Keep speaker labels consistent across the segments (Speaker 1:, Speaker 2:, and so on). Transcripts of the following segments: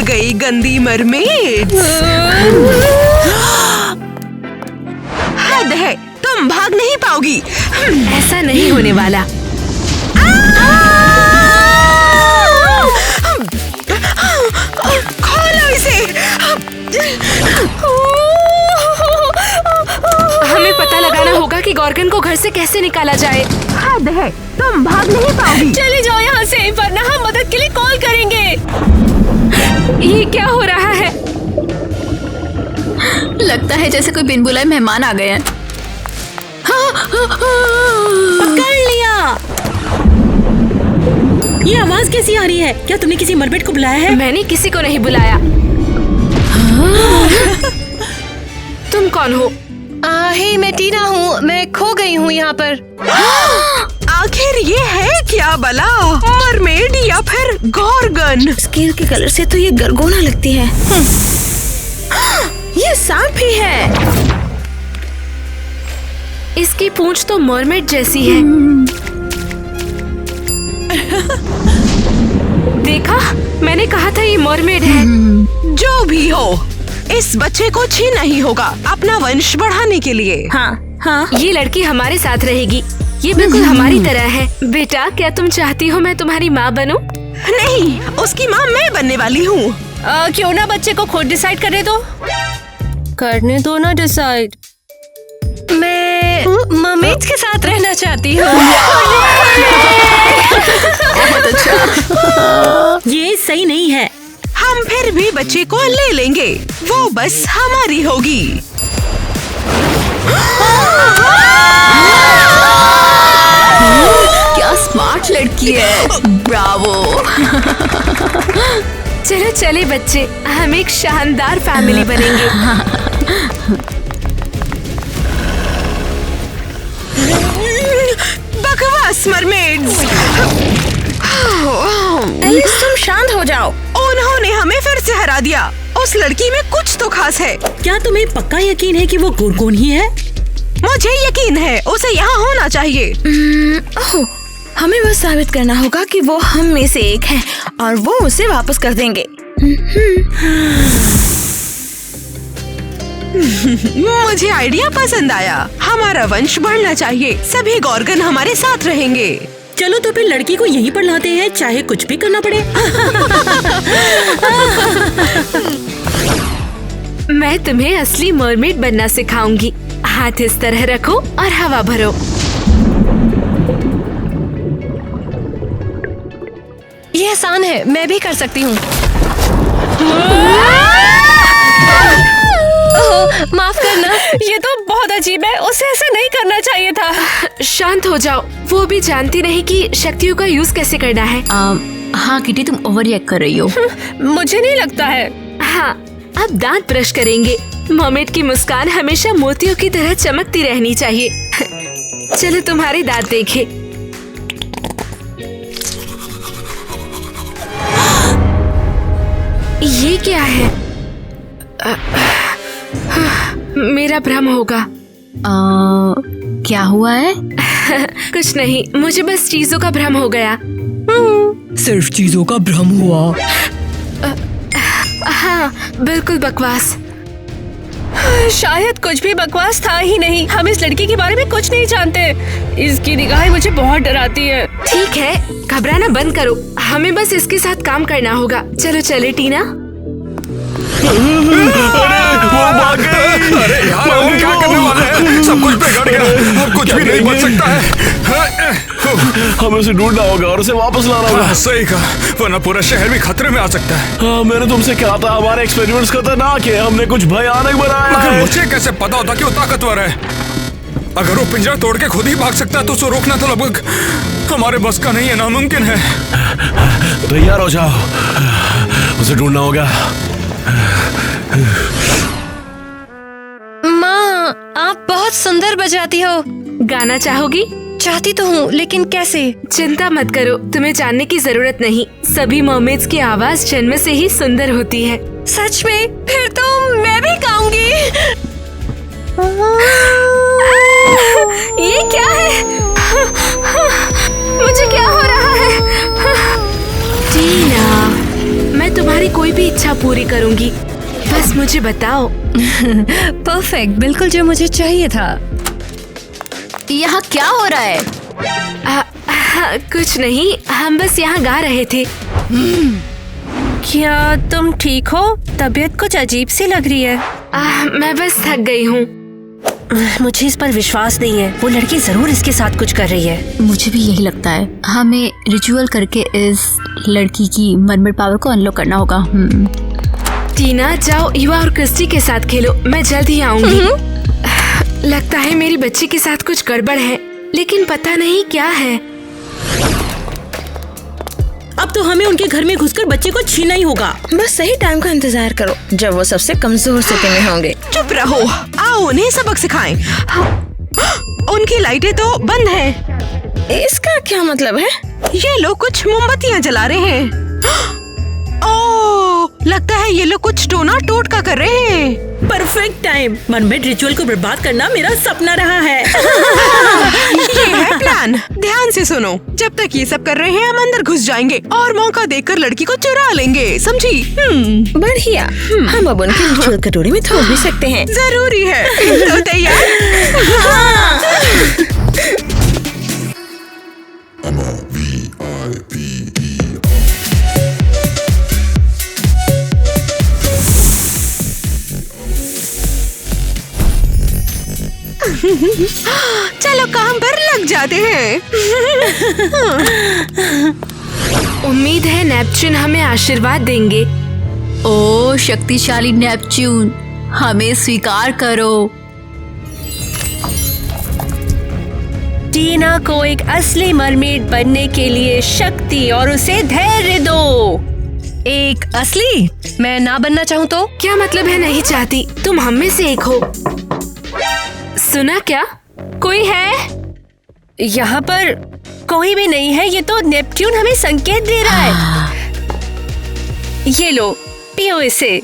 Speaker 1: गई गंदी मरमेड। हद है, तुम भाग नहीं पाओगी।
Speaker 2: ऐसा नहीं होने वाला।
Speaker 1: खोलो इसे।
Speaker 2: हमें पता लगाना होगा कि गॉर्गन को घर से कैसे निकाला जाए।
Speaker 1: हद है, तुम भाग नहीं पाओगी।
Speaker 2: चले जाओ यहाँ से, वरना हम मदद के लिए कॉल करेंगे। ये क्या हो रहा है?
Speaker 3: लगता है जैसे कोई बिन बुलाए मेहमान आ गए हैं।
Speaker 4: पकड़ लिया। ये आवाज कैसी आ रही है? क्या तुमने किसी मरमेड को बुलाया है?
Speaker 2: मैंने किसी को नहीं बुलाया। तुम कौन हो?
Speaker 5: हे, मैं टीना हूँ। मैं खो गई हूँ यहाँ पर।
Speaker 1: आखिर ये है क्या भला? मरमेड या फिर गॉर्गन?
Speaker 3: स्केल के कलर से तो ये गरगोना लगती है। ये सांप ही है।
Speaker 2: इसकी पूंछ तो मरमेड जैसी है। देखा, मैंने कहा था ये मरमेड है।
Speaker 1: जो भी हो, इस बच्चे को छीना ही होगा अपना वंश बढ़ाने के लिए।
Speaker 3: हाँ।
Speaker 2: ये लड़की हमारे साथ रहेगी। ये बिल्कुल हमारी तरह है। बेटा, क्या तुम चाहती हो मैं तुम्हारी माँ बनूं?
Speaker 1: नहीं, उसकी माँ मैं बनने वाली हूँ।
Speaker 5: क्यों ना बच्चे को खुद डिसाइड करने दो ना डिसाइड। मैं मरमेड्स के साथ रहना चाहती हूँ।
Speaker 4: ये सही नहीं है।
Speaker 1: हम फिर भी बच्चे को ले लेंगे, वो बस हमारी होगी।
Speaker 3: क्या स्मार्ट लड़की है। ब्रावो।
Speaker 2: चलो चले बच्चे, हम एक शानदार फैमिली बनेंगे।
Speaker 1: बकवास मरमेड्स।
Speaker 3: एलिस, तुम शांत हो जाओ।
Speaker 1: उन्होंने हमें फिर से हरा दिया। उस लड़की में कुछ तो खास है।
Speaker 4: क्या तुम्हें पक्का यकीन है कि वो गॉर्गन ही है?
Speaker 1: मुझे यकीन है, उसे यहाँ होना चाहिए।
Speaker 3: हमें बस साबित करना होगा कि वो हम में से एक है और वो उसे वापस कर देंगे।
Speaker 1: मुझे आइडिया पसंद आया। हमारा वंश बढ़ना चाहिए, सभी गॉर्गन हमारे साथ रहेंगे।
Speaker 4: चलो तो फिर लड़की को यहीं पर लाते हैं, चाहे कुछ भी करना पड़े।
Speaker 2: मैं तुम्हें असली मरमेड बनना सिखाऊंगी। हाथ इस तरह रखो और हवा भरो।
Speaker 5: ये आसान है, मैं भी कर सकती हूँ। माफ करना, ये तो बहुत अजीब है। उसे ऐसा नहीं करना चाहिए था।
Speaker 2: शांत हो जाओ। वो भी जानती नहीं कि शक्तियों का यूज कैसे करना है।
Speaker 3: हाँ किटी, तुम ओवर रिएक्ट कर रही हो।
Speaker 5: मुझे नहीं लगता है।
Speaker 2: हाँ, अब दांत ब्रश करेंगे। मरमेड की मुस्कान हमेशा मोतियों की तरह चमकती रहनी चाहिए। चलो तुम्हारे दांत देखे। ये क्या है? मेरा भ्रम होगा।
Speaker 3: क्या हुआ है?
Speaker 2: कुछ नहीं, मुझे बस चीजों का भ्रम हो गया।
Speaker 4: सिर्फ चीजों का भ्रम हुआ।
Speaker 2: हाँ, बिल्कुल बकवास।
Speaker 5: शायद कुछ भी बकवास था ही नहीं। हम इस लड़की के बारे में कुछ नहीं जानते। इसकी निगाहें मुझे बहुत डराती है।
Speaker 2: ठीक है, घबराना बंद करो। हमें बस इसके साथ काम करना होगा। चलो चले टीना।
Speaker 6: वो भाग गई। अरे यार, हम क्या करने वाले हैं? सब कुछ बिगड़ गया। अब कुछ भी नहीं बच सकता है।
Speaker 7: हमें उसे ढूंढना होगा और उसे वापस लाना होगा।
Speaker 6: सही कहा, वरना पूरा शहर भी खतरे में आ सकता है।
Speaker 7: हाँ, मैंने तुमसे कहा था हमारे एक्सपेरिमेंट्स खतरनाक है। हमने कुछ भयानक बनाया
Speaker 6: मगर
Speaker 7: है।
Speaker 6: मुझे कैसे पता होता कि वो ताकतवर है? अगर वो पिंजरा तोड़ के खुद ही भाग सकता है तो उसे रोकना तो लगभग हमारे बस का नहीं है, नामुमकिन है।
Speaker 7: तैयार हो जाओ, उसे ढूंढना होगा।
Speaker 5: माँ, आप बहुत सुंदर बजाती हो।
Speaker 2: गाना चाहोगी?
Speaker 5: चाहती तो हूँ, लेकिन कैसे?
Speaker 2: चिंता मत करो, तुम्हें जानने की जरूरत नहीं। सभी मरमेड्स की आवाज जन्म से ही सुंदर होती है।
Speaker 5: सच में? फिर तो मैं भी गाऊंगी।
Speaker 2: ये क्या है? मुझे क्या हो रहा है? टीना, मैं मैं तुम्हारी कोई भी इच्छा पूरी करूंगी, बस मुझे बताओ।
Speaker 5: परफेक्ट, बिल्कुल जो मुझे चाहिए था।
Speaker 3: यहाँ क्या हो रहा है?
Speaker 2: कुछ नहीं, हम बस यहाँ गा रहे थे।
Speaker 5: क्या तुम ठीक हो? तबीयत कुछ अजीब सी लग रही है।
Speaker 2: मैं बस थक गई हूँ।
Speaker 5: मुझे इस पर विश्वास नहीं है, वो लड़की जरूर इसके साथ कुछ कर रही है।
Speaker 8: मुझे भी यही लगता है, हमें रिचुअल करके इस लड़की की मर्मर पावर को अनलॉक करना होगा।
Speaker 2: टीना, जाओ युवा और क्रिस्टी के साथ खेलो, मैं जल्द ही आऊंगी। लगता है मेरी बच्ची के साथ कुछ गड़बड़ है, लेकिन पता नहीं क्या है।
Speaker 4: अब तो हमें उनके घर में घुसकर बच्चे को छीना ही होगा।
Speaker 3: बस सही टाइम का इंतजार करो, जब वो सबसे कमजोर स्थिति में होंगे।
Speaker 1: चुप रहो, आओ उन्हें सबक सिखाएं। उनकी लाइटें तो बंद हैं।
Speaker 3: इसका क्या मतलब है?
Speaker 1: ये लोग कुछ मोमबत्तियां जला रहे हैं। ओह, लगता है ये लोग कुछ टोना टोटका कर रहे हैं।
Speaker 4: Perfect time. मरमेड रिचुअल को बर्बाद करना मेरा सपना रहा है।
Speaker 1: ये है प्लान। ध्यान से सुनो, जब तक ये सब कर रहे हैं हम अंदर घुस जाएंगे और मौका देखकर लड़की को चुरा लेंगे, समझी?
Speaker 3: बढ़िया। हम अब उनकी रिचुअल कटोरी में थोप भी सकते हैं।
Speaker 1: जरूरी है। तो तैयार? चलो काम पर लग जाते हैं।
Speaker 2: उम्मीद है नेपच्यून हमें आशीर्वाद देंगे।
Speaker 8: ओ शक्तिशाली नेपच्यून, हमें स्वीकार करो।
Speaker 5: टीना को एक असली मरमेड बनने के लिए शक्ति और उसे धैर्य दो। एक असली? मैं ना बनना चाहूँ तो?
Speaker 2: क्या मतलब है नहीं चाहती? तुम हम में से एक हो। सुना क्या? कोई है?
Speaker 5: यहाँ पर कोई भी नहीं है, ये तो नेपट्यून हमें संकेत दे रहा है। ये लो, पियो इसे।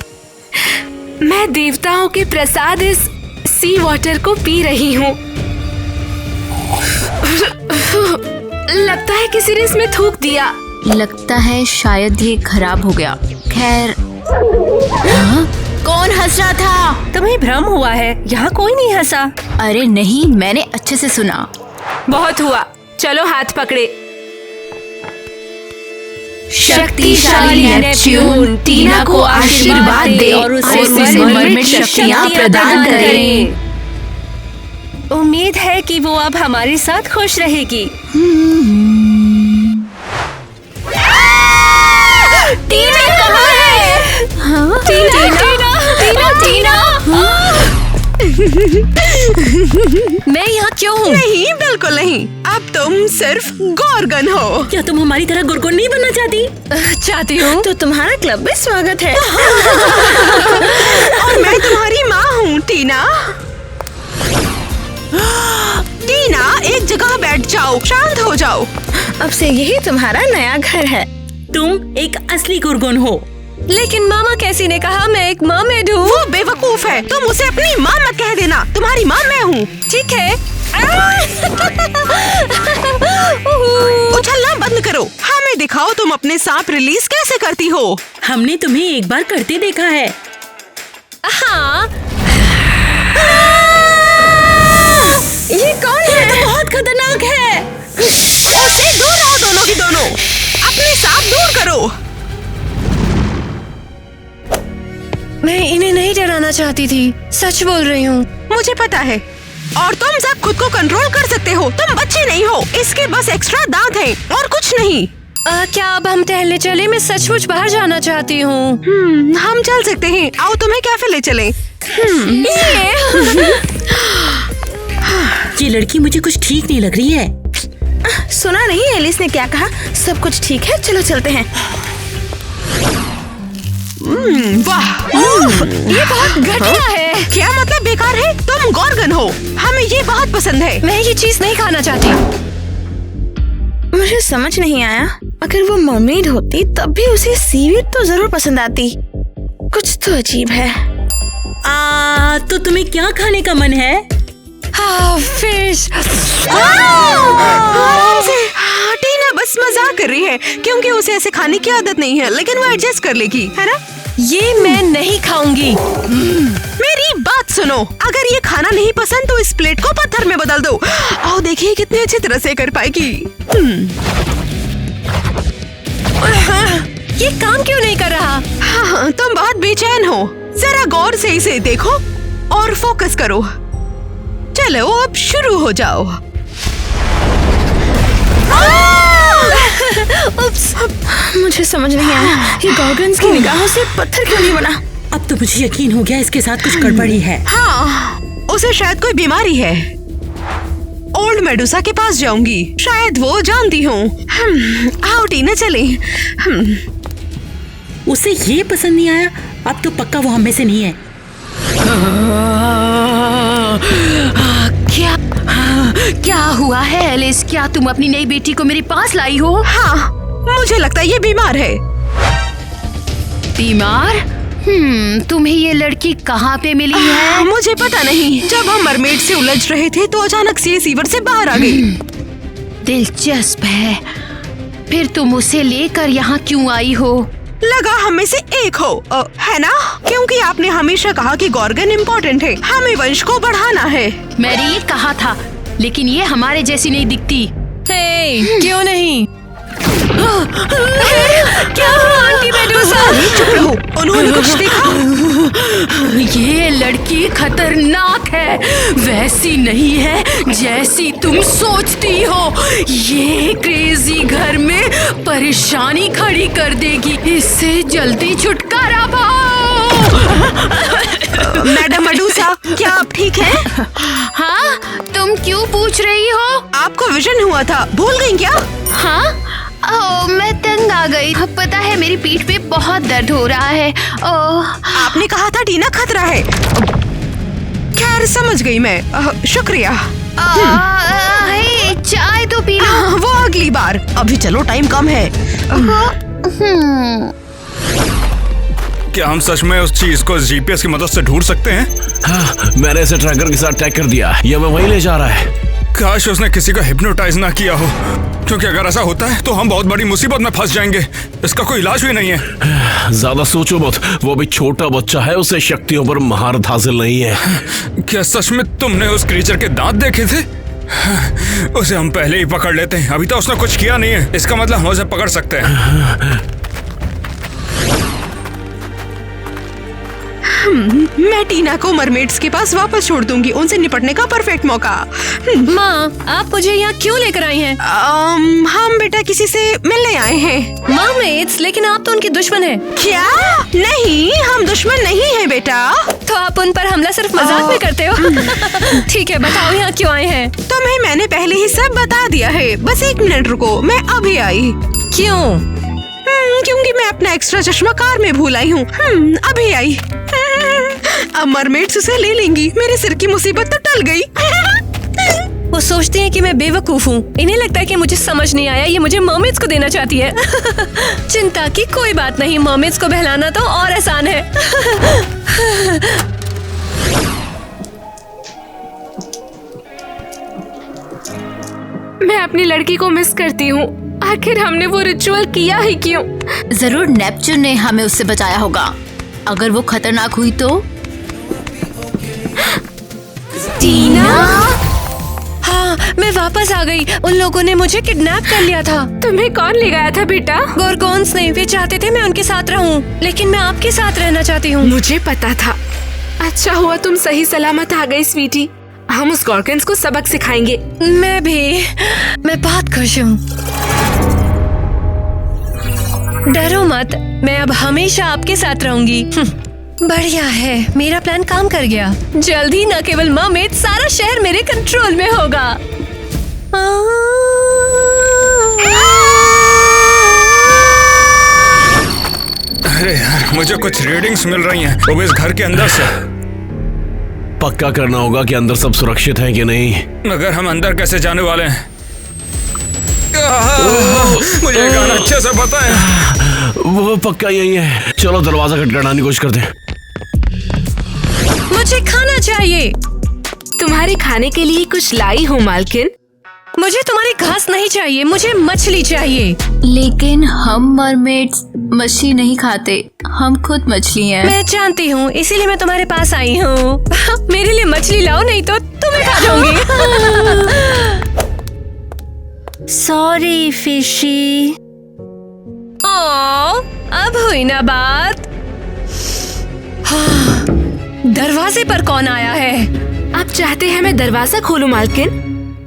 Speaker 2: मैं देवताओं के प्रसाद इस सी वाटर को पी रही हूँ। लगता है किसी ने इसमें थूक दिया।
Speaker 8: लगता है शायद ये खराब हो गया। खैर, कौन हंस रहा था?
Speaker 5: तुम्हें भ्रम हुआ है, यहाँ कोई नहीं हंसा।
Speaker 8: अरे नहीं, मैंने अच्छे से सुना।
Speaker 2: बहुत हुआ, चलो हाथ पकड़े।
Speaker 8: शक्तिशाली नेपच्यून टीना को आशीर्वाद दे और उसे मरमेड शक्तियाँ प्रदान करे।
Speaker 5: उम्मीद है कि वो अब हमारे साथ खुश रहेगी।
Speaker 8: टीना कहाँ है? टीना।
Speaker 5: मैं यहाँ क्यों हूँ?
Speaker 1: नहीं, बिल्कुल नहीं। अब तुम सिर्फ गॉर्गन हो।
Speaker 4: क्या तुम हमारी तरह गुरगुन नहीं बनना चाहती?
Speaker 5: चाहती हूँ।
Speaker 3: तो तुम्हारा क्लब में स्वागत है।
Speaker 1: और मैं तुम्हारी माँ हूँ टीना। टीना, एक जगह बैठ जाओ, शांत हो जाओ।
Speaker 3: अब से यही तुम्हारा नया घर है।
Speaker 4: तुम एक असली गुरगुन हो।
Speaker 5: लेकिन मामा कैसी ने कहा मैं एक मरमेड हूँ।
Speaker 1: वो बेवकूफ है, तुम उसे अपनी माँ मत कह देना। तुम्हारी माँ मैं हूँ।
Speaker 5: ठीक है।
Speaker 1: उछलना बंद करो, हमें दिखाओ तुम अपने सांप रिलीज कैसे करती हो।
Speaker 4: हमने तुम्हें एक बार करते देखा है।
Speaker 5: हाँ।
Speaker 3: ये कौन है?
Speaker 4: तो बहुत खतरनाक है।
Speaker 1: उससे दूर रहो दोनों की दोनों। अपने सांप दूर करो।
Speaker 5: मैं इन्हें नहीं डराना चाहती थी, सच बोल रही हूँ।
Speaker 1: मुझे पता है, और तुम सब खुद को कंट्रोल कर सकते हो। तुम बच्चे नहीं हो, इसके बस एक्स्ट्रा दांत हैं और कुछ नहीं।
Speaker 5: क्या अब हम टहलने चले? मैं सचमुच बाहर जाना चाहती हूँ।
Speaker 1: हम चल सकते हैं। आओ तुम्हें कैफे ले चलें।
Speaker 4: ये लड़की मुझे कुछ ठीक नहीं लग रही है।
Speaker 3: सुना नहीं एलिस ने क्या कहा? सब कुछ ठीक है, चलो चलते हैं।
Speaker 1: वाह,
Speaker 5: ये बहुत घटिया है।
Speaker 1: क्या मतलब बेकार है? तुम गॉर्गन हो, हमें ये बहुत पसंद है।
Speaker 5: मैं ये चीज नहीं खाना चाहती।
Speaker 3: मुझे समझ नहीं आया, अगर वो मरमेड होती तब भी उसे सीवीड तो जरूर पसंद आती। कुछ तो अजीब है।
Speaker 4: तो तुम्हें क्या खाने का मन है?
Speaker 5: फिश।
Speaker 1: आराम से। टीना बस मजाक कर रही है क्योंकि उसे ऐसे खाने की आदत नहीं है, लेकिन वो एडजस्ट कर लेगी, है ना?
Speaker 5: ये मैं नहीं खाऊंगी।
Speaker 1: मेरी बात सुनो, अगर ये खाना नहीं पसंद तो इस प्लेट को पत्थर में बदल दो। आओ देखिए कितनी अच्छी तरह से कर पाएगी।
Speaker 5: ये काम क्यों नहीं कर रहा?
Speaker 1: हाँ, तुम बहुत बेचैन हो। जरा गौर से इसे देखो और फोकस करो। चलो अब शुरू हो जाओ।
Speaker 3: मुझे समझ नहीं आया, ये गॉर्गन्स की निगाहों से पत्थर क्यों नहीं बना?
Speaker 4: अब तो मुझे यकीन हो गया इसके साथ कुछ गड़बड़ी है।
Speaker 1: हाँ, उसे शायद कोई बीमारी है। ओल्ड मेडुसा के पास जाऊंगी, शायद वो जानती हूँ। आओ टीना चले।
Speaker 4: उसे ये पसंद नहीं आया, अब तो पक्का वो हम में से नहीं है।
Speaker 8: क्या हुआ है एलिस? क्या तुम अपनी नई बेटी को मेरे पास लाई हो?
Speaker 1: हाँ, मुझे लगता है ये बीमार है।
Speaker 8: बीमार? तुम्हें ये लड़की कहाँ पे मिली है?
Speaker 1: मुझे पता नहीं। जब हम मरमेड से उलझ रहे थे तो अचानक से सीवर से बाहर आ गई।
Speaker 8: दिलचस्प है। फिर तुम उसे लेकर यहाँ क्यों आई हो?
Speaker 1: लगा हम में से एक हो, है ना? क्योंकि आपने हमेशा कहा कि गॉर्गन इम्पोर्टेंट है, हमें वंश को बढ़ाना है।
Speaker 8: मैंने ये कहा था, लेकिन ये हमारे जैसी नहीं दिखती।
Speaker 5: क्यों नहीं? क्या हुआ आंटी मेडुसा?
Speaker 1: चुप रहो, उन्होंने कुछ देखा?
Speaker 8: ये लड़की खतरनाक है, वैसी नहीं है जैसी तुम सोचती हो। ये क्रेजी घर में परेशानी खड़ी कर देगी। इससे जल्दी छुटकारा पाओ।
Speaker 1: मैडम मेडुसा, क्या आप ठीक हैं?
Speaker 8: हाँ, तुम क्यों पूछ रही हो?
Speaker 1: आपको विजन हुआ था, भूल गई क्या?
Speaker 8: हाँ, मैं तंग आ गई। पता है मेरी पीठ पे बहुत दर्द हो रहा है।
Speaker 1: आपने कहा था टीना खतरा है। खैर समझ गई मैं, शुक्रिया।
Speaker 8: चाय तो पी लो।
Speaker 1: वो अगली बार, अभी चलो टाइम कम है।
Speaker 6: क्या हम सच में उस चीज को जीपीएस की मदद से ढूंढ सकते हैं?
Speaker 7: हाँ, मैंने इसे ट्रैकर के साथ टैग कर दिया। ये मैं वहीं ले जा रहा है।
Speaker 6: काश उसने किसी को हिप्नोटाइज ना किया हो, क्योंकि अगर ऐसा होता है तो हम बहुत बड़ी मुसीबत में फंस जाएंगे। इसका कोई इलाज भी नहीं है।
Speaker 7: ज्यादा सोचो मत, वो भी छोटा बच्चा है, उसे शक्तियों पर महारत हासिल नहीं है।
Speaker 6: क्या सच में तुमने उस क्रीचर के दांत देखे थे? उसे हम पहले ही पकड़ लेते हैं। अभी तो उसने कुछ किया नहीं है, इसका मतलब हम उसे पकड़ सकते हैं।
Speaker 1: मैं टीना को मरमेड्स के पास वापस छोड़ दूंगी, उनसे निपटने का परफेक्ट मौका।
Speaker 5: माँ, आप मुझे यहाँ क्यों लेकर आई हैं?
Speaker 1: हम बेटा किसी से मिलने आए हैं।
Speaker 5: मरमेड्स? लेकिन आप तो उनकी दुश्मन हैं।
Speaker 1: क्या? नहीं, हम दुश्मन नहीं हैं बेटा।
Speaker 5: तो आप उन पर हमला सिर्फ मजाक में करते हो? ठीक है, बताओ यहाँ क्यों आए हैं?
Speaker 1: तुम्हें मैंने पहले ही सब बता दिया है, बस 1 मिनट रुको, मैं अभी आई।
Speaker 5: क्यों?
Speaker 1: क्योंकि मैं अपना एक्स्ट्रा चश्मा कार में भूल आई हूँ। अभी आई। अब मरमेड्स उसे ले लेंगी, मेरे सिर की मुसीबत तो टल गई।
Speaker 5: वो सोचती हैं कि मैं बेवकूफ हूँ। इन्हें लगता है कि मुझे समझ नहीं आया, ये मुझे मर्मेड्स को देना चाहती है। चिंता की कोई बात नहीं, मर्मेड्स को बहलाना तो और आसान है।
Speaker 2: मैं अपनी लड़की को मिस करती हूँ। आखिर हमने वो रिचुअल किया ही क्यों?
Speaker 8: जरूर नेपच्यून ने हमें उससे बचाया होगा। अगर वो खतरनाक हुई तो?
Speaker 5: टीना? हाँ, मैं वापस आ गई। उन लोगों ने मुझे किडनैप कर लिया था।
Speaker 2: तुम्हें कौन ले गया था बेटा?
Speaker 5: गोरगोन्स ने। वे चाहते थे मैं उनके साथ रहूं, लेकिन मैं आपके साथ रहना चाहती हूँ।
Speaker 2: मुझे पता था। अच्छा हुआ तुम सही सलामत आ गई स्वीटी। हम उस गॉर्गन्स को सबक सिखाएंगे।
Speaker 5: मैं भी। मैं बहुत खुश हूँ। डरो मत, मैं अब हमेशा आपके साथ रहूंगी। बढ़िया है, मेरा प्लान काम कर गया। जल्द ही न केवल मरमेड, सारा शहर मेरे कंट्रोल में होगा।
Speaker 6: अरे यार, मुझे कुछ रीडिंग्स मिल रही हैं, वो भी इस घर के अंदर से।
Speaker 7: पक्का करना होगा कि अंदर सब सुरक्षित हैं कि नहीं।
Speaker 6: मगर हम अंदर कैसे जाने वाले हैं? मुझे ये गाना अच्छे से पता है।
Speaker 7: वो पक्का यही है। चलो दरवाजा खटखटाने की कोशिश करते हैं।
Speaker 5: मुझे खाना चाहिए।
Speaker 2: तुम्हारे खाने के लिए कुछ लाई हूँ मालकिन।
Speaker 5: मुझे तुम्हारी घास नहीं चाहिए, मुझे मछली चाहिए।
Speaker 9: लेकिन हम मरमेड्स मछली नहीं खाते, हम खुद मछली हैं।
Speaker 5: मैं जानती हूँ, इसीलिए मैं तुम्हारे पास आई हूँ। मेरे लिए मछली लाओ, नहीं तो तुम्हें खा जाऊंगी।
Speaker 9: Sorry fishy.
Speaker 5: अब हुई ना बात। दरवाजे पर कौन आया है?
Speaker 2: आप चाहते हैं मैं दरवाजा खोलूं मालकिन?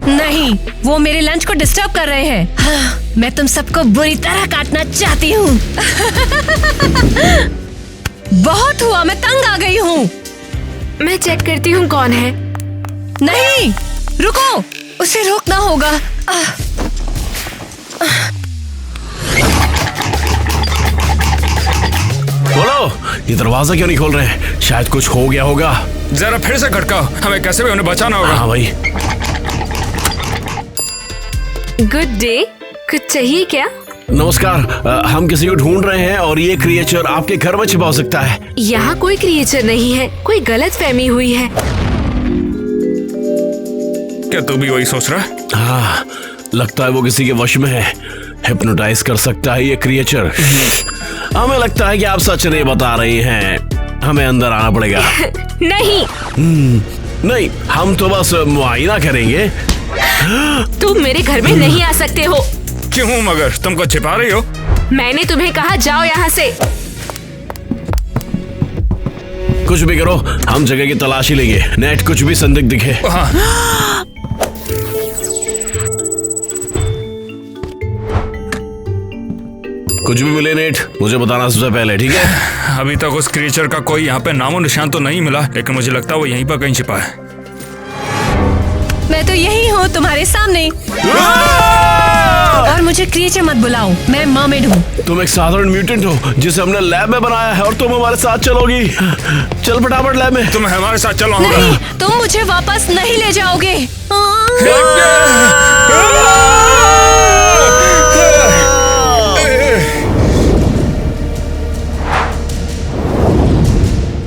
Speaker 5: नहीं, वो मेरे लंच को डिस्टर्ब कर रहे हैं। मैं तुम सबको बुरी तरह काटना चाहती हूँ। बहुत हुआ, मैं तंग आ गई हूँ।
Speaker 2: मैं चेक करती हूँ कौन है।
Speaker 5: नहीं, रुको, उसे रोकना होगा।
Speaker 7: बोलो, ये दरवाजा क्यों नहीं खोल रहे हैं? शायद कुछ हो गया होगा।
Speaker 6: जरा फिर से खटकाओ, हमें कैसे भी उन्हें बचाना होगा।
Speaker 7: हाँ भाई।
Speaker 2: गुड डे, कुछ चाहिए क्या?
Speaker 7: नमस्कार, हम किसी को ढूंढ रहे हैं और ये क्रिएचर आपके घर में छिपा हो सकता है।
Speaker 2: यहाँ कोई क्रिएचर नहीं है, कोई गलतफहमी हुई है।
Speaker 6: क्या तू भी वही सोच रहा है?
Speaker 7: हाँ, लगता है वो किसी के वश में है। हिप्नोटाइज कर सकता है ये क्रिएचर। हमें लगता है कि आप सच नहीं बता रही हैं। हमें अंदर आना पड़ेगा।
Speaker 2: नहीं।
Speaker 7: नहीं, हम तो बस मुआयना करेंगे।
Speaker 2: तुम मेरे घर में नहीं आ सकते हो।
Speaker 6: क्यों मगर, तुमको छिपा रही हो?
Speaker 2: मैंने तुम्हें कहा जाओ यहाँ से।
Speaker 7: कुछ भी करो, हम जगह की तलाशी लेंगे। नेट कुछ भी संदिग्ध दिखे।
Speaker 6: हाँ।
Speaker 7: कुछ भी मिले नेट, मुझे बताना सबसे पहले, ठीक है?
Speaker 6: अभी तक उस क्रिएचर का कोई यहाँ पे नामो निशान तो नहीं मिला, लेकिन मुझे लगता है वो यहीं पर कहीं छिपा है।
Speaker 5: मैं तो यही हूँ तुम्हारे सामने। और मुझे क्रिएचर मत बुलाओ, मैं मर्मेड हूँ।
Speaker 7: तुम एक साधारण म्यूटेंट हो जिसे हमने लैब में बनाया है और तुम हमारे साथ चलोगी। चल फटाफट लैब में।
Speaker 6: तुम्हें हमारे साथ चलना होगा।
Speaker 5: नहीं, तुम मुझे वापस नहीं ले जाओगे।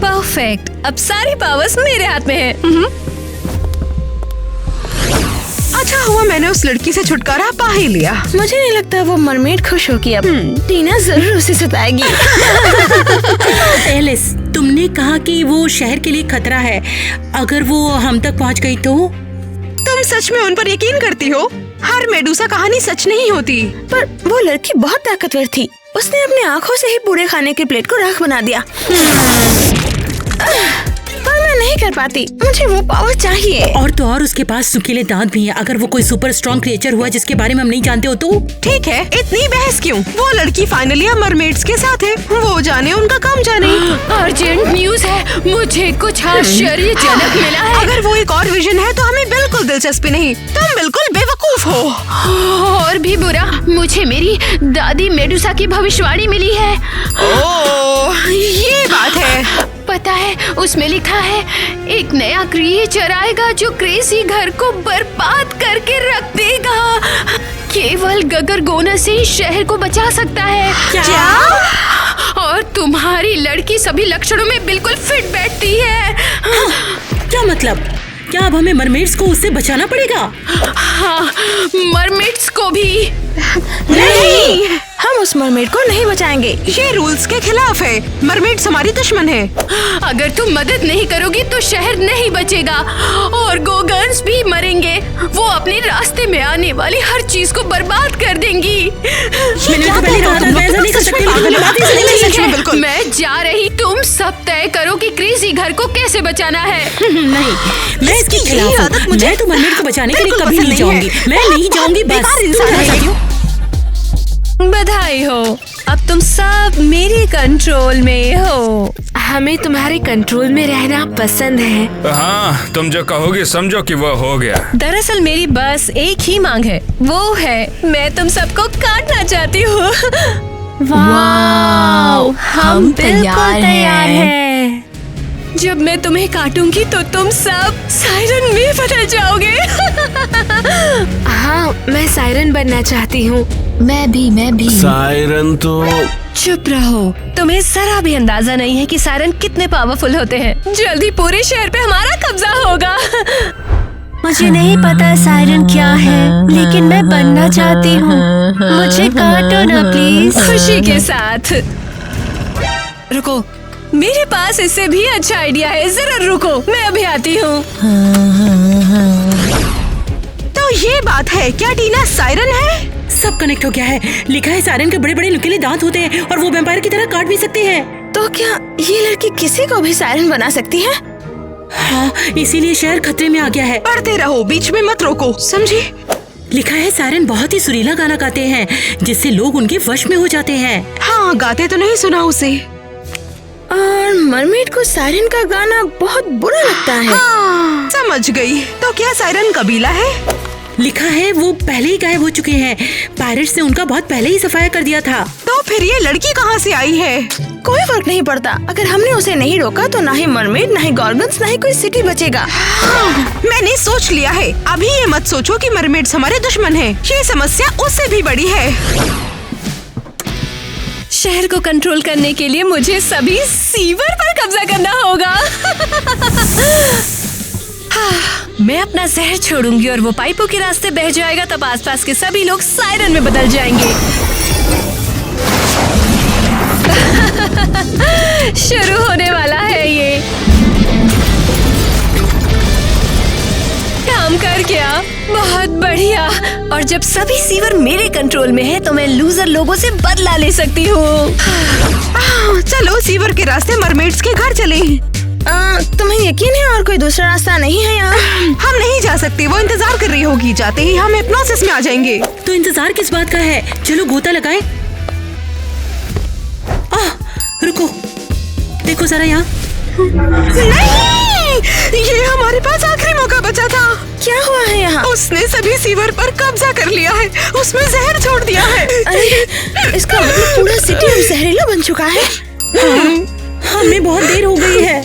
Speaker 5: परफेक्ट, अब सारी पावर्स मेरे हाथ में है।
Speaker 1: अच्छा हुआ मैंने उस लड़की से छुटकारा पा ही लिया।
Speaker 3: मुझे नहीं लगता वो मरमेड खुश होगी अब। टीना जरूर उसे सताएगी।
Speaker 4: एलिस, तुमने कहा कि वो शहर के लिए खतरा है। अगर वो हम तक पहुंच गई तो?
Speaker 1: तुम सच में उन पर यकीन करती हो? हर मेडूसा कहानी सच नहीं होती।
Speaker 3: पर वो लड़की बहुत ताकतवर थी। उसने अपनी आंखों से ही पूरे खाने की प्लेट को राख बना दिया। पर मैं नहीं कर पाती, मुझे वो पावर चाहिए।
Speaker 4: और तो और उसके पास नुकीले दांत भी हैं। अगर वो कोई सुपर स्ट्रॉन्ग क्रिएचर हुआ जिसके बारे में हम नहीं जानते हो तो?
Speaker 1: ठीक है, इतनी बहस क्यों? वो लड़की फाइनली अब मरमेड्स के साथ है। वो जाने, उनका काम जाने।
Speaker 8: अर्जेंट न्यूज है, मुझे कुछ आश्चर्यजनक मिला है।
Speaker 1: अगर वो एक और विजन है तो हमें बिल्कुल दिलचस्पी नहीं। तुम बिल्कुल बेवकूफ हो।
Speaker 8: और भी बुरा, मुझे मेरी दादी मेडुसा की भविष्यवाणी मिली है।
Speaker 1: ओह, ये बात है।
Speaker 8: पता है, उसमें लिखा है एक नया क्रिएचर आएगा जो क्रेजी घर को बर्बाद करके रख देगा। केवल गगरगोना से ही शहर को बचा सकता है।
Speaker 4: क्या?
Speaker 8: और तुम्हारी लड़की सभी लक्षणों में बिल्कुल फिट बैठती है।
Speaker 4: क्या मतलब? क्या अब हमें मरमेड्स को उससे बचाना पड़ेगा?
Speaker 8: हाँ, मरमेड्स को भी।
Speaker 3: नहीं, हम उस मरमेड को नहीं बचाएंगे।
Speaker 1: ये रूल्स के खिलाफ है। मरमेड्स हमारी दुश्मन है।
Speaker 8: अगर तुम मदद नहीं करोगी तो शहर नहीं बचेगा और गोगन्स भी मरेंगे। वो अपने रास्ते में आने वाली हर चीज को बर्बाद कर देंगी।
Speaker 4: मैंने तो पहले कहा था, मैं ऐसा नहीं कर सकती, लेकिन बात ही सही
Speaker 1: सच में बिल्कुल।
Speaker 8: मैं जा रही, तुम सब तय करो कि क्रेजी घर को कैसे बचाना है।
Speaker 4: नहीं, मैं इसके खिलाफ हूँ। मैं तो मरमेड को बचाने के लिए कभी नहीं जाऊंगी। मैं नहीं जाऊंगी, बस।
Speaker 5: बधाई हो, अब तुम सब मेरे कंट्रोल में हो।
Speaker 2: हमें तुम्हारे कंट्रोल में रहना पसंद है।
Speaker 6: हाँ, तुम जो कहोगी समझो कि वो हो गया।
Speaker 5: दरअसल मेरी बस एक ही मांग है, वो है मैं तुम सबको काटना चाहती हूँ।
Speaker 9: वाव, हम तैयार
Speaker 5: हैं। जब मैं तुम्हें काटूंगी तो तुम सब सायरन में बदल जाओगे।
Speaker 2: हाँ, मैं सायरन बनना चाहती हूँ।
Speaker 9: मैं भी।
Speaker 7: सायरन तो
Speaker 5: चुप रहो, तुम्हें जरा भी अंदाजा नहीं है कि सायरन कितने पावरफुल होते हैं। जल्दी पूरे शहर पे हमारा कब्जा होगा। मुझे नहीं पता सायरन क्या है, लेकिन मैं बनना चाहती हूँ। मुझे काटो ना प्लीज। खुशी के साथ। रुको, मेरे पास इससे भी अच्छा आइडिया है। जरा रुको, मैं अभी आती हूँ।
Speaker 1: तो ये बात है, क्या टीना सायरन है?
Speaker 4: सब कनेक्ट हो गया है। लिखा है सायरन के बड़े बड़े नुकीले दांत होते हैं और वो वैम्पायर की तरह काट भी सकते हैं।
Speaker 3: तो क्या ये लड़की किसी को भी सायरन बना सकती है?
Speaker 4: हाँ, इसीलिए शहर खतरे में आ गया है।
Speaker 1: पढ़ते रहो, बीच में मत रोको, समझी?
Speaker 4: लिखा है सायरन बहुत ही सुरीला गाना गाते हैं जिससे लोग उनके वश में हो जाते हैं।
Speaker 1: हाँ, गाते तो नहीं सुना उसे।
Speaker 3: और मरमेड को सायरन का गाना बहुत बुरा लगता है।
Speaker 1: हाँ, समझ गई। तो क्या सायरन कबीला है?
Speaker 4: लिखा है वो पहले ही गायब हो चुके हैं। पायरेट्स ने उनका बहुत पहले ही सफाया कर दिया था।
Speaker 1: तो फिर ये लड़की कहाँ से आई है?
Speaker 3: कोई फर्क नहीं पड़ता। अगर हमने उसे नहीं रोका तो ना ही मरमेड, ना ही गॉर्गन्स, ना ही कोई सिटी बचेगा।
Speaker 1: हाँ, मैंने सोच लिया है। अभी ये मत सोचो कि मरमेड्स हमारे दुश्मन हैं। ये समस्या उससे भी बड़ी है।
Speaker 5: शहर को कंट्रोल करने के लिए मुझे सभी सीवर पर कब्जा करना होगा। मैं अपना जहर छोड़ूंगी और वो पाइपों के रास्ते बह जाएगा। तब आसपास के सभी लोग सायरन में बदल जाएंगे। शुरू होने वाला है ये। काम कर गया, बहुत बढ़िया। और जब सभी सीवर मेरे कंट्रोल में है तो मैं लूजर लोगों से बदला ले सकती हूँ।
Speaker 1: चलो सीवर के रास्ते मरमेड्स के घर चले।
Speaker 3: तुम्हें यकीन है और कोई दूसरा रास्ता नहीं है यहाँ?
Speaker 1: हम नहीं जा सकते, वो इंतजार कर रही होगी। जाते ही हम हिप्नोसिस में आ जाएंगे।
Speaker 4: तो इंतजार किस बात का है? चलो गोता लगाएं। रुको, देखो जरा यहाँ।
Speaker 1: नहीं, ये हमारे पास आखिरी मौका बचा था।
Speaker 3: क्या हुआ है यहाँ?
Speaker 1: उसने सभी सीवर पर कब्जा कर लिया है। उसमें जहर छोड़ दिया है।
Speaker 3: अरे, इसका मतलब पूरा सिटी अब जहरीला बन चुका है।
Speaker 4: हमें बहुत देर हो गई है।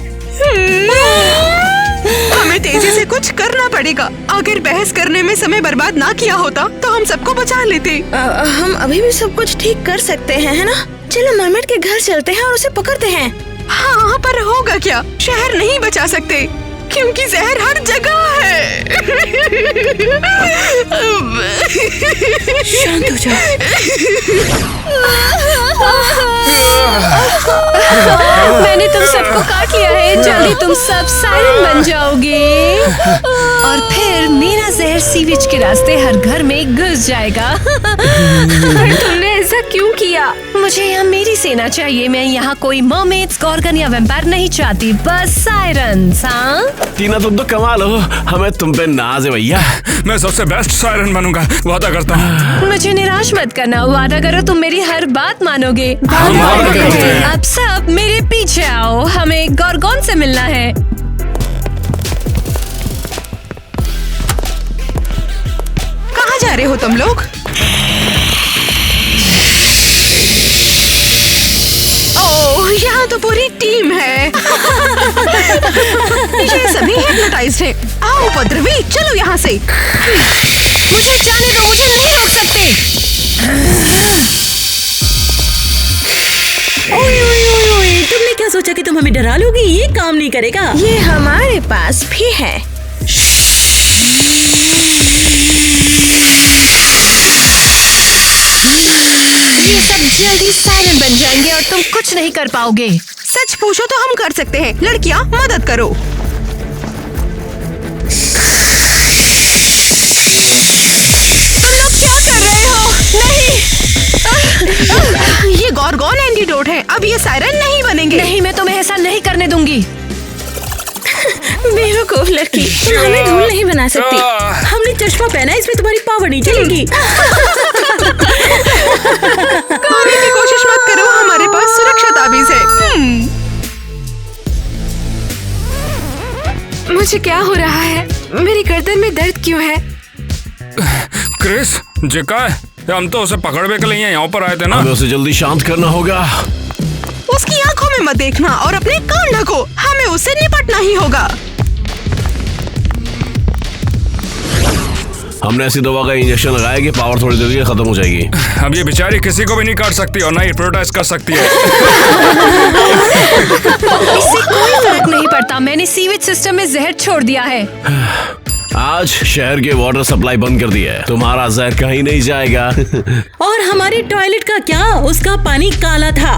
Speaker 1: हमें तेजी से कुछ करना पड़ेगा। अगर बहस करने में समय बर्बाद ना किया होता तो हम सबको बचा लेते।
Speaker 3: हम अभी भी सब कुछ ठीक कर सकते हैं, है ना? चलो मरमेड के घर चलते हैं और उसे पकड़ते हैं।
Speaker 1: हाँ, पर होगा क्या? शहर नहीं बचा सकते क्योंकि जहर हर जगह है।
Speaker 4: शांत हो जाओ।
Speaker 5: मैंने तुम सबको काट लिया है। जल्दी तुम सब सायरन बन जाओगे और फिर मेरा जहर सीवेज के रास्ते हर घर में घुस जाएगा।
Speaker 2: तुमने ऐसा क्यों किया?
Speaker 5: मुझे यहाँ मेरी सेना चाहिए। मैं यहाँ कोई मरमेड्स, गॉर्गन या वैम्पायर नहीं चाहती, बस सायरन्स। हाँ
Speaker 7: टीना, तुम तो कमाल हो। हमें तुम पे नाज है भैया।
Speaker 6: मैं सबसे बेस्ट सायरन बनूंगा, वादा करता हूँ।
Speaker 5: मुझे निराश मत करना। वादा करो तुम मेरी हर बात मानोगे।
Speaker 6: हम वादा करते हैं।
Speaker 5: अब सब मेरे पीछे आओ, हमें गॉर्गन से मिलना है।
Speaker 1: कहाँ जा रहे हो तुम लोग? ओह, यहाँ तो पूरी टीम है। ये सभी हिप्नोटाइज्ड हैं। आओ उपद्रवी, चलो यहाँ से।
Speaker 5: मुझे जाने दो, मुझे नहीं रोक सकते।
Speaker 4: ओए, तुमने क्या सोचा कि तुम हमें डरा लोगी? ये काम नहीं करेगा।
Speaker 3: ये हमारे पास भी है।
Speaker 5: ये सब जल्दी सायरन बन जाएंगे और तुम कुछ नहीं कर पाओगे।
Speaker 1: सच पूछो तो हम कर सकते हैं। लड़कियाँ मदद करो। तुम लोग क्या कर रहे हो? नहीं, ये गॉर्गन एंटीडोट है। अब ये सायरन नहीं बनेंगे।
Speaker 5: नहीं, मैं तुम्हें ऐसा नहीं करने दूंगी।
Speaker 3: बेवकूफ लड़की, तुम हमें धूल नहीं बना सकती।
Speaker 4: हमने चश्मा पहना, इसमें तुम्हारी पावर नहीं चलेगी।
Speaker 1: करने की कोशिश मत करो, हमारे पास सुरक्षा ताबीज है।
Speaker 2: मुझे क्या हो रहा है? मेरी गर्दन में दर्द क्यों है?
Speaker 6: क्रिस, जिका है? हम तो उसे पकड़ने के लिए यहाँ पर आए थे ना।
Speaker 7: हमें उसे जल्दी शांत करना होगा।
Speaker 1: उसकी आंखों में मत देखना और अपने कान ढको। हमें उससे निपटना ही होगा।
Speaker 7: हमने ऐसी दवा का इंजेक्शन लगाया कि पावर थोड़ी देर के खत्म हो जाएगी।
Speaker 6: अब ये बेचारी किसी को भी नहीं काट सकती और ना ही प्रोटेस्ट कर सकती है।
Speaker 5: इससे कोई फर्क नहीं पड़ता। मैंने सीवेज सिस्टम में जहर छोड़ दिया है।
Speaker 7: आज शहर के वाटर सप्लाई बंद कर दिया है, तुम्हारा जहर कहीं नहीं जाएगा।
Speaker 4: और हमारी टॉयलेट का क्या? उसका पानी काला था।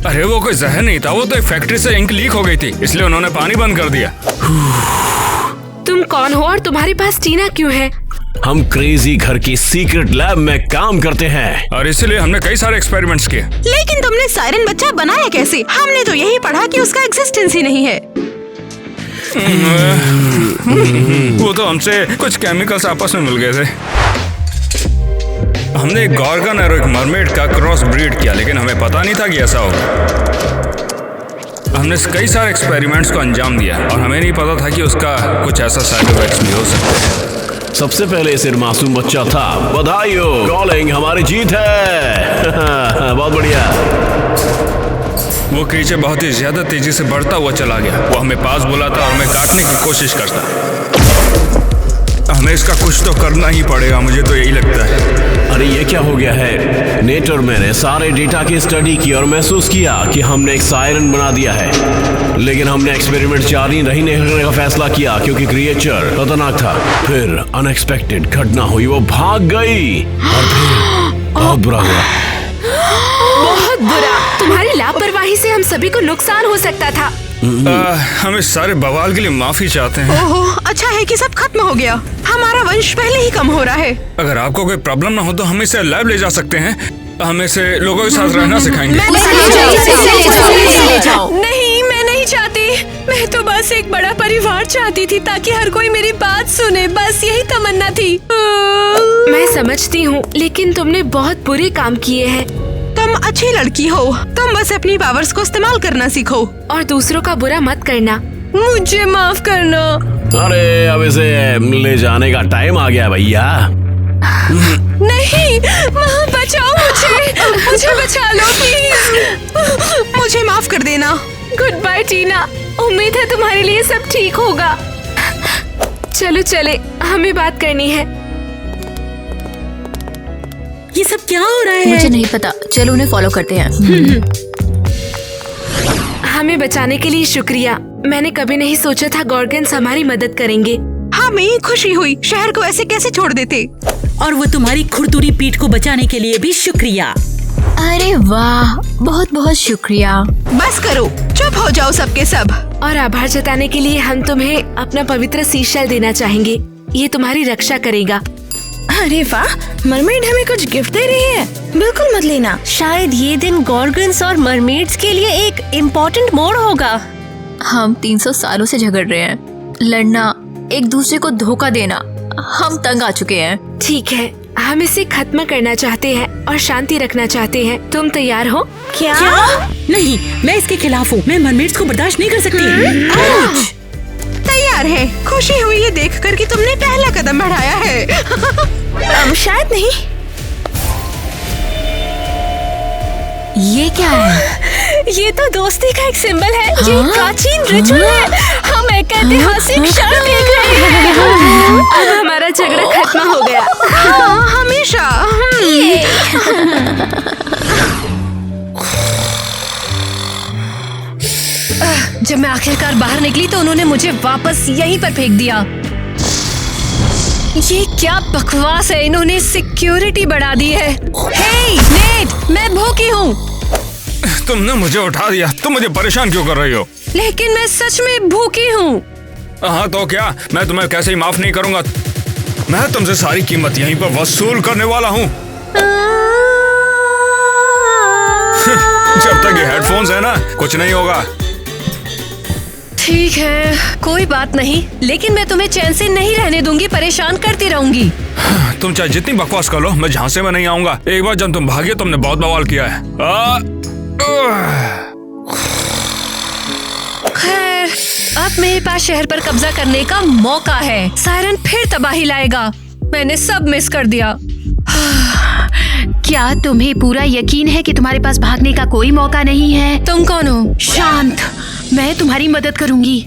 Speaker 6: अरे वो कोई जहर नहीं था, वो तो एक फैक्ट्री से इंक लीक हो गई थी, इसलिए उन्होंने पानी बंद कर दिया।
Speaker 2: तुम कौन हो और तुम्हारे पास टीना क्यों है?
Speaker 7: हम क्रेजी घर की सीक्रेट लैब में काम करते हैं
Speaker 6: और इसीलिए हमने कई सारे एक्सपेरिमेंट्स किए।
Speaker 1: लेकिन तुमने सायरन बच्चा बनाया कैसे? हमने तो यही पढ़ा कि उसका एग्जिस्टेंस ही नहीं है।
Speaker 6: वो तो हमसे कुछ केमिकल्स आपस में मिल गए थे। हमने एक गॉर्गन और एक मरमेड का क्रॉस ब्रीड किया, लेकिन हमें पता नहीं था कि ऐसा होगा। हमने कई सारे एक्सपेरिमेंट्स को अंजाम दिया और हमें नहीं पता था कि उसका कुछ ऐसा साइड इफेक्ट्स भी हो सकते हैं।
Speaker 7: सबसे पहले सिर्फ मासूम बच्चा था। बधाई हो कॉलिंग, हमारी जीत है। बहुत बढ़िया।
Speaker 6: वो क्रीचर बहुत ही ज्यादा तेजी से बढ़ता हुआ चला गया। वो हमें पास बुलाता और हमें काटने की कोशिश करता। हमें इसका कुछ तो करना ही पड़ेगा, मुझे तो यही लगता है।
Speaker 7: अरे ये क्या हो गया है? नेट और मैंने सारे डेटा की स्टडी की और महसूस किया कि हमने एक सायरन बना दिया है, लेकिन हमने एक्सपेरिमेंट जारी नहीं करने का फैसला किया क्योंकि क्रिएचर खतरनाक था। फिर अनएक्सपेक्टेड घटना हुई, वो भाग गई और फिर बहुत बुरा हुआ।
Speaker 2: बहुत बुरा। तुम्हारी लापरवाही से हम सभी को नुकसान हो सकता था।
Speaker 6: हम इस सारे बवाल के लिए माफी चाहते हैं।
Speaker 1: ओहो, अच्छा है कि सब खत्म हो गया। हमारा वंश पहले ही कम हो रहा है।
Speaker 6: अगर आपको कोई प्रॉब्लम ना हो तो हम इसे लैब ले जा सकते हैं। हम इसे लोगों के साथ रहना सिखाएंगे।
Speaker 5: नहीं, मैं नहीं चाहती। मैं तो बस एक बड़ा परिवार चाहती थी ताकि हर कोई मेरी बात सुने, बस यही तमन्ना थी।
Speaker 2: मैं समझती हूँ, लेकिन तुमने बहुत बुरे काम किए हैं।
Speaker 1: तुम अच्छी लड़की हो, तुम बस अपनी पावर्स को इस्तेमाल करना सीखो
Speaker 2: और दूसरों का बुरा मत करना।
Speaker 5: मुझे माफ करना।
Speaker 7: अरे अब इसे ले जाने का टाइम आ गया भैया।
Speaker 5: नहीं, माँ बचाओ मुझे बचा लो प्लीज।
Speaker 1: मुझे माफ कर देना।
Speaker 2: गुड बाय टीना, उम्मीद है तुम्हारे लिए सब ठीक होगा। चलो चले, हमें बात करनी है।
Speaker 4: ये सब क्या हो रहा है?
Speaker 9: मुझे नहीं पता, चलो उन्हें फॉलो करते हैं।
Speaker 2: हमें बचाने के लिए शुक्रिया। मैंने कभी नहीं सोचा था गॉर्गन्स हमारी मदद करेंगे।
Speaker 1: हमें खुशी हुई। शहर को ऐसे कैसे छोड़ देते?
Speaker 4: और वो तुम्हारी खुरदुरी पीठ को बचाने के लिए भी शुक्रिया।
Speaker 9: अरे वाह, बहुत बहुत शुक्रिया।
Speaker 1: बस करो, चुप हो जाओ सबके सब।
Speaker 2: और आभार जताने के लिए हम तुम्हें अपना पवित्र सीशल देना चाहेंगे। ये तुम्हारी रक्षा करेगा।
Speaker 3: अरे वाह, मरमेड हमें कुछ गिफ्ट दे रही है। बिल्कुल मत लेना।
Speaker 5: शायद ये दिन गॉर्गन्स और मरमेड्स के लिए एक इम्पोर्टेंट मोड़ होगा।
Speaker 9: हम 300 सालों से झगड़ रहे हैं। लड़ना, एक दूसरे को धोखा देना, हम तंग आ चुके हैं।
Speaker 2: ठीक है, हम इसे खत्म करना चाहते हैं और शांति रखना चाहते हैं। तुम तैयार हो?
Speaker 4: क्या? नहीं, मैं इसके खिलाफ हूँ। मैं मरमेड्स को बर्दाश्त नहीं कर सकती।
Speaker 1: तैयार है। खुशी हुई ये देखकर कि तुमने पहला कदम बढ़ाया है।
Speaker 3: शायद नहीं।
Speaker 9: ये क्या है?
Speaker 5: ये तो दोस्ती का एक सिंबल है। ये एक प्राचीन रिचुअल है। हम एक ऐतिहासिक क्षण देख रहे हैं।
Speaker 2: अब हमारा झगड़ा खत्म हो गया।
Speaker 1: हाँ, हमेशा।
Speaker 5: जब मैं आखिरकार बाहर निकली तो उन्होंने मुझे वापस यहीं पर फेंक दिया। ये क्या बकवास है, इन्होंने सिक्योरिटी बढ़ा दी है। हे नेट, मैं भूखी हूँ।
Speaker 6: तुमने मुझे उठा दिया, तुम मुझे परेशान क्यों कर रही हो?
Speaker 5: लेकिन मैं सच में भूखी हूँ।
Speaker 6: हाँ तो क्या, मैं तुम्हें कैसे ही माफ नहीं करूँगा। मैं तुमसे सारी कीमत यहीं पर वसूल करने वाला हूँ। जब तक ये हेडफोन्स है ना, कुछ नहीं होगा।
Speaker 5: ठीक है, कोई बात नहीं, लेकिन मैं तुम्हें चैन से नहीं रहने दूंगी, परेशान करती रहूंगी।
Speaker 6: तुम चाहे जितनी बकवास कर लो, मैं झांसे में नहीं आऊंगा। एक बार जब तुम भागे, तुमने बहुत बवाल किया है।
Speaker 5: खैर, अब मेरे पास शहर पर कब्जा करने का मौका है। सायरन फिर तबाही लाएगा। मैंने सब मिस कर दिया।
Speaker 8: क्या तुम्हें पूरा यकीन है कि तुम्हारे पास भागने का कोई मौका नहीं है?
Speaker 5: तुम कौन हो?
Speaker 8: शांत, मैं तुम्हारी मदद करूंगी।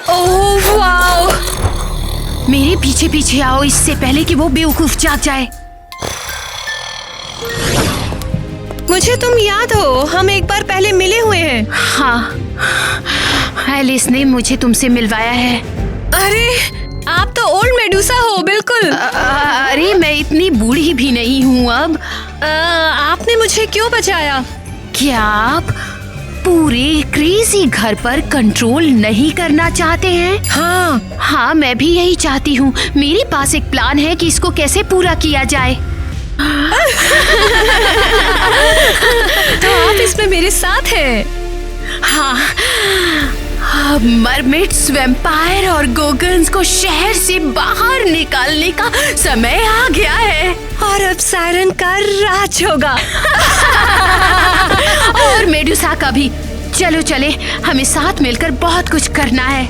Speaker 5: Oh wow!
Speaker 8: मेरे पीछे पीछे आओ, इससे पहले कि वो बेवकूफ जाग जाए।
Speaker 5: मुझे तुम याद हो, हम एक बार पहले मिले हुए हैं।
Speaker 8: हाँ, एलिस ने मुझे तुमसे मिलवाया है।
Speaker 5: अरे आप तो ओल्ड मेडुसा हो बिल्कुल।
Speaker 8: अरे मैं इतनी बूढ़ी भी नहीं हूँ अब।
Speaker 5: आपने मुझे क्यों बचाया?
Speaker 8: क्या आप पूरे क्रेजी घर पर कंट्रोल नहीं करना चाहते हैं? हाँ, मैं भी यही चाहती हूँ। मेरे पास एक प्लान है कि इसको कैसे पूरा किया जाए।
Speaker 5: तो आप इसमें मेरे साथ हैं?
Speaker 8: हाँ, मरमेड्स, वैम्पायर और गोगन्स को शहर से बाहर निकालने का समय आ गया है।
Speaker 5: और अब सायरन का राज होगा।
Speaker 8: और मेडुसा का भी। चलो चले, हमें साथ मिलकर बहुत कुछ करना है।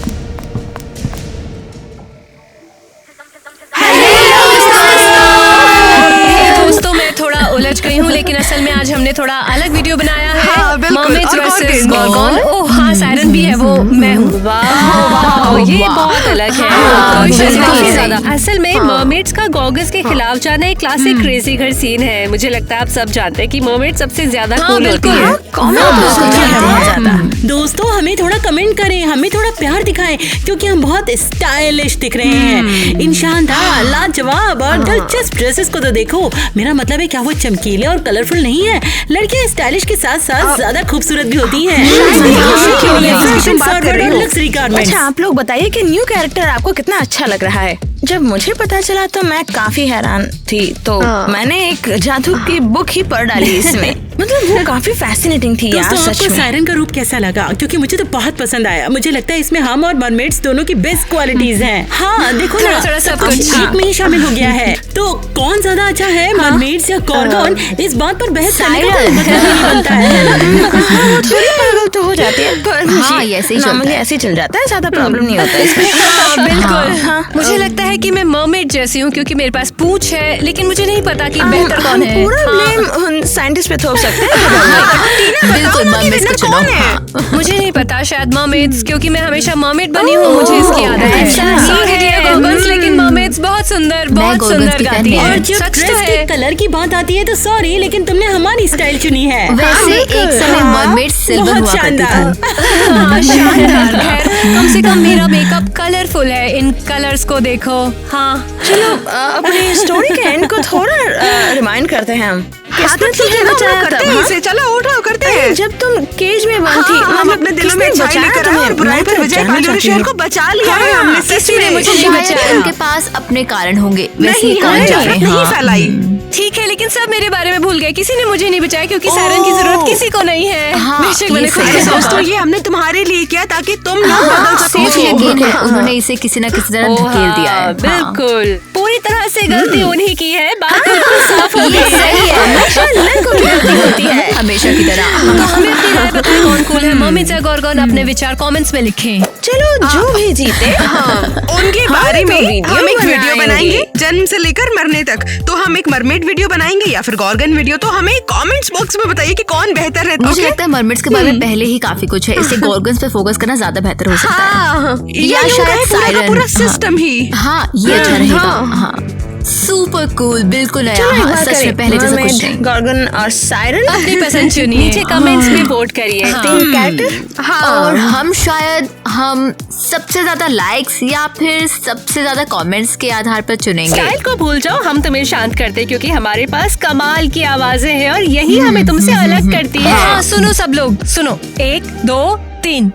Speaker 5: दोस्तों, मैं थोड़ा उलझ गई हूँ, लेकिन असल में आज हमने थोड़ा अलग वीडियो बनाया है।
Speaker 1: हाँ, बिल्कुल।
Speaker 5: मर्मेड्स
Speaker 1: और
Speaker 5: वर्सेस
Speaker 1: Gorgon।
Speaker 5: गॉर्गन। ओह हाँ, सायरन भी है, वो मैं हूँ। वाह, ये बहुत अलग है। काफी ज्यादा।
Speaker 10: असल में मर्मेड्स का गॉगल्स के खिलाफ जाना एक क्लासिक क्रेजी घर सीन है। मुझे लगता है आप सब जानते हैं कि मर्मेड सबसे ज्यादा कूल होती है।
Speaker 4: दोस्तों, हमें थोड़ा कमेंट करें, हमें थोड़ा प्यार दिखाएं, क्योंकि हम बहुत स्टाइलिश दिख रहे हैं। इन शानदार, लाजवाब और दिलचस्प ड्रेसेस को तो देखो। मेरा मतलब है, क्या वो चमकीले और कलरफुल नहीं है? लड़कियां स्टाइलिश के साथ साथ ज्यादा खूबसूरत भी होती हैं।
Speaker 3: अच्छा, आप लोग बताइए कि न्यू कैरेक्टर आपको कितना अच्छा लग रहा है? जब मुझे पता चला तो मैं काफी हैरान थी, तो मैंने एक जादू की बुक ही पढ़ डाली इसमें। मतलब वो काफी फैसिनेटिंग थी यार, सच
Speaker 4: आपको
Speaker 3: में।
Speaker 4: सायरन का रूप कैसा लगा? क्योंकि मुझे तो बहुत पसंद आया। मुझे लगता है इसमें हम और मरमेड्स दोनों की बेस्ट क्वालिटीज हैं। हाँ देखो ना,
Speaker 5: थोड़ा सब कुछ
Speaker 4: एक में ही शामिल हो गया है। तो कौन ज्यादा अच्छा है, मरमेड्स या गॉर्गन? इस बात पर बहस करने का कोई मतलब नहीं बनता है।
Speaker 3: थोड़ी पागल तो हो जाती है, पर मुझे ऐसे ही चल जाता है, ज्यादा प्रॉब्लम नहीं होता इसमें।
Speaker 5: बिल्कुल। मुझे लगता है कि मैं मर्मेड जैसी हूँ, क्योंकि मेरे पास पूंछ है, लेकिन मुझे नहीं पता कि बेहतर कौन है।
Speaker 3: पूरा ब्लेम साइंटिस्ट पे थोप सकते हैं।
Speaker 9: बिल्कुल मर्मेड्स को चुनो।
Speaker 5: मुझे नहीं पता, शायद मर्मेड्स, क्योंकि मैं हमेशा मर्मेड बनी हूँ, मुझे इसकी आदत है। गॉगल्स, लेकिन मर्मेड्स बहुत सुंदर गाती है।
Speaker 4: और जब ड्रेस के कलर की बात आती है तो सॉरी, लेकिन तुमने हमारी स्टाइल चुनी है।
Speaker 9: वैसे एक समय मर्मेड्स सिल्वर हुआ करती थी।
Speaker 5: शानदार। खैर, कम से कम मेरा मेकअप कलरफुल है। इन कलर्स को देखो। हाँ,
Speaker 3: चलो अपनी स्टोरी के एंड को थोड़ा रिमाइंड करते हैं हम।
Speaker 1: हाँ, तो ठीक है ना, हम लोग करते हैं इसे। चलो उठो, करते हैं।
Speaker 3: जब तुम केज में बंद थी,
Speaker 1: हम अपने दिलों में अच्छाई लेकर आए और बुराई पर विजय पाने और शहर को बचा लिया है हमने।
Speaker 5: किसी ने मुझे नहीं
Speaker 9: शायद
Speaker 5: बचाया।
Speaker 9: उनके पास अपने कारण होंगे, वैसे
Speaker 1: नहीं,
Speaker 9: कौन जाने।
Speaker 1: नफरत नहीं फैलाई।
Speaker 5: ठीक है, लेकिन सब मेरे बारे में भूल गए। किसी ने मुझे नहीं बचाया, क्योंकि सायरन की जरूरत किसी को नहीं है।
Speaker 9: हाँ,
Speaker 5: बेशक मैंने खुद
Speaker 9: ये
Speaker 5: को
Speaker 9: सही है।
Speaker 5: सोचा।
Speaker 1: दोस्तों, ये हमने तुम्हारे लिए किया ताकि तुम लोग बदल सको।
Speaker 9: मुझे यकीन है उन्होंने इसे किसी न किसी तरह धकेल दिया है।
Speaker 10: बिल्कुल, पूरी तरह से गलती उन्हीं की है। बात बिल्कुल साफ हो गई
Speaker 9: सही है,
Speaker 3: होती है
Speaker 9: हमेशा की तरह।
Speaker 5: तो हमें अपनी राय बताएं कौन कूल है। मर्मेड्स या गॉर्गन? अपने विचार कमेंट्स में लिखें।
Speaker 3: चलो जो भी जीते
Speaker 1: उनके बारे में
Speaker 3: वीडियो
Speaker 1: हम एक वीडियो
Speaker 3: बनाएंगे।
Speaker 1: बनाएंगे, जन्म से लेकर मरने तक। तो हम एक मरमेड वीडियो बनाएंगे या फिर गॉर्गन वीडियो। तो हमें कमेंट्स बॉक्स में बताइए कि कौन बेहतर है।
Speaker 9: मुझे लगता है मर्मेड्स के बारे में पहले ही काफी कुछ है, इससे गॉर्गन्स पे फोकस करना ज्यादा बेहतर हो सकता है।
Speaker 1: या शायद
Speaker 9: सायरन।
Speaker 1: पूरा सिस्टम ही।
Speaker 9: हाँ, ये अच्छा रहेगा। हाँ, सुपर कूल, बिल्कुल नया। हाँ, सच में पहले जैसा कुछ नहीं।
Speaker 3: गॉर्गन और सायरन
Speaker 5: अपनी पसंद चुनिए।
Speaker 10: नीचे कमेंट्स में वोट करिए।
Speaker 3: तीन कैरेक्टर।
Speaker 9: और हम सबसे ज्यादा लाइक्स या फिर सबसे ज्यादा कमेंट्स के आधार पर चुनेंगे।
Speaker 10: स्टाइल को भूल जाओ, हम तुम्हें शांत करते, क्योंकि हमारे पास कमाल की आवाजें हैं और यही हमें तुमसे अलग करती है।
Speaker 5: हाँ, सुनो सब लोग, सुनो। 1 2 3।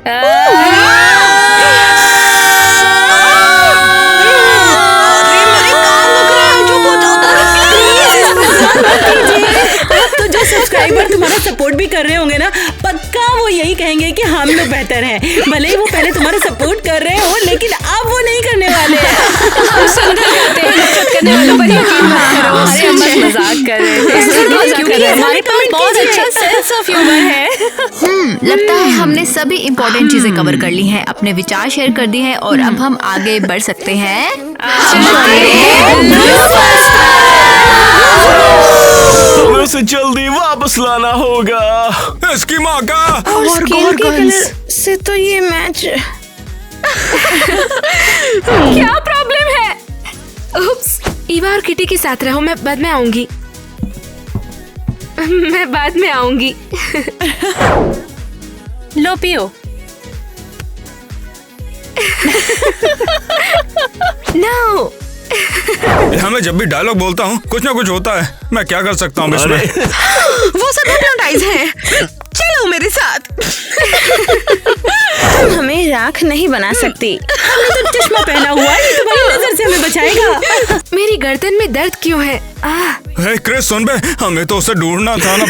Speaker 4: तो जो सब्सक्राइबर तुम्हारा सपोर्ट भी कर रहे होंगे ना, पक्का वो यही कहेंगे कि हम लोग बेहतर हैं। भले ही वो पहले तुम्हारा सपोर्ट कर रहे हो, लेकिन अब वो नहीं करने वाले हैं।
Speaker 5: हम सुंदर गाते हैं, नफरत करने वालों पर यकीन मत करो।
Speaker 10: अरे हम बस मजाक कर रहे थे।
Speaker 5: हमारे पास बहुत अच्छा सेंस ऑफ ह्यूमर है।
Speaker 9: लगता है हमने सभी इम्पोर्टेंट चीजें कवर कर ली हैं, अपने विचार शेयर कर दिए हैं और अब हम आगे बढ़ सकते हैं।
Speaker 7: हमें उसे जल्दी वापस लाना होगा।
Speaker 6: इसकी माँ का।
Speaker 3: और स्केल के कलर से तो ये मैच।
Speaker 2: क्या प्रॉब्लम है? उप्स, ईवा और किटी के साथ रहो, मैं बाद में आऊंगी।
Speaker 10: लो पियो।
Speaker 2: नो।
Speaker 6: यहाँ मैं जब भी डायलॉग बोलता हूँ कुछ ना कुछ होता है। मैं क्या कर सकता हूँ इसमें?
Speaker 1: वो सब हिप्नोटाइज हैं। चलो मेरे साथ।
Speaker 3: तुम हमें राख नहीं बना सकती।
Speaker 4: हमने तो चश्मा पहना हुआ है, ये तुम्हारी नजर से हमें बचाएगा।
Speaker 2: मेरी गर्दन में दर्द क्यों है?
Speaker 6: हे क्रिस सुन बे, हमें तो उसे ढूंढना था ना।